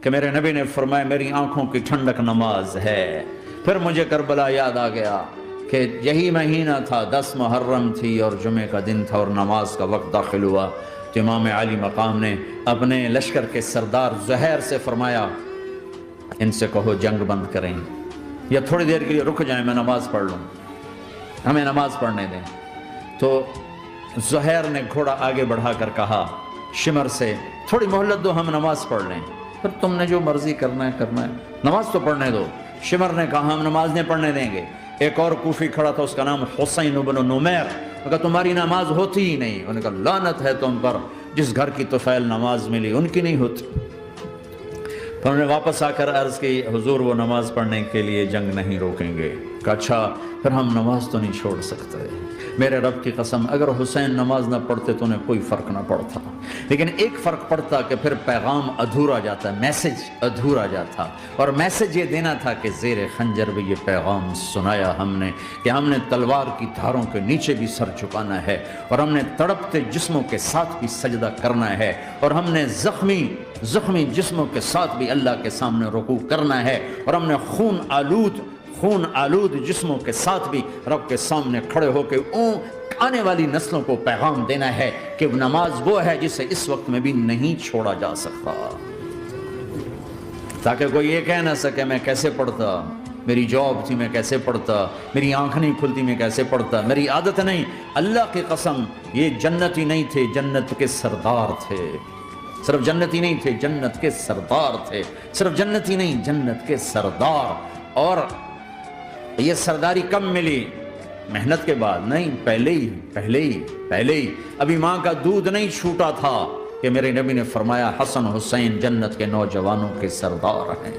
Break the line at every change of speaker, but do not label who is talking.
کہ میرے نبی نے فرمایا میری آنکھوں کی ٹھنڈک نماز ہے۔ پھر مجھے کربلا یاد آ گیا کہ یہی مہینہ تھا، 10 محرم تھی اور جمعے کا دن تھا اور نماز کا وقت داخل ہوا تو امام علی مقام نے اپنے لشکر کے سردار زہیر سے فرمایا ان سے کہو جنگ بند کریں یا تھوڑی دیر کے لیے رک جائیں، میں نماز پڑھ لوں، ہمیں نماز پڑھنے دیں۔ تو زہیر نے گھوڑا آگے بڑھا کر کہا شمر سے تھوڑی مہلت دو، ہم نماز پڑھ لیں، پھر تم نے جو مرضی کرنا ہے، نماز تو پڑھنے دو۔ شمر نے کہا ہم نماز نہیں پڑھنے دیں گے۔ ایک اور کوفی کھڑا تھا، اس کا نام حسین بن نمیر، کہا تمہاری نماز ہوتی ہی نہیں۔ انہوں نے کہا لعنت ہے تم پر، جس گھر کی طفیل نماز ملی ان کی نہیں ہوتی۔ پھر انہوں نے واپس آ کر عرض کی حضور وہ نماز پڑھنے کے لیے جنگ نہیں روکیں گے۔ کہا اچھا پھر ہم نماز تو نہیں چھوڑ سکتے۔ میرے رب کی قسم اگر حسین نماز نہ پڑھتے تو انہیں کوئی فرق نہ پڑتا، لیکن ایک فرق پڑتا کہ پھر پیغام ادھورا جاتا، میسج ادھورا جاتا، اور میسج یہ دینا تھا کہ زیر خنجر بھی یہ پیغام سنایا ہم نے کہ ہم نے تلوار کی دھاروں کے نیچے بھی سر جھکانا ہے، اور ہم نے تڑپتے جسموں کے ساتھ بھی سجدہ کرنا ہے، اور ہم نے زخمی جسموں کے ساتھ بھی اللہ کے سامنے رکوع کرنا ہے، اور ہم نے خون آلود جسموں کے ساتھ بھی رب کے سامنے کھڑے ہو کے آنے والی نسلوں کو پیغام دینا ہے کہ نماز وہ ہے جسے اس وقت میں بھی نہیں چھوڑا جا سکتا، تاکہ کوئی یہ کہہ نہ سکے میں کیسے پڑھتا، میری جاب تھی میں کیسے پڑھتا، میری آنکھ نہیں کھلتی میں کیسے پڑھتا، میری عادت نہیں۔ اللہ کی قسم یہ جنتی نہیں تھے، جنت کے سردار تھے، صرف جنتی نہیں تھے، جنت کے سردار تھے، صرف جنتی نہیں جنت کے سردار۔ اور یہ سرداری کب ملی؟ محنت کے بعد نہیں، پہلے ہی ابھی ماں کا دودھ نہیں چھوٹا تھا کہ میرے نبی نے فرمایا حسن حسین جنت کے نوجوانوں کے سردار ہیں۔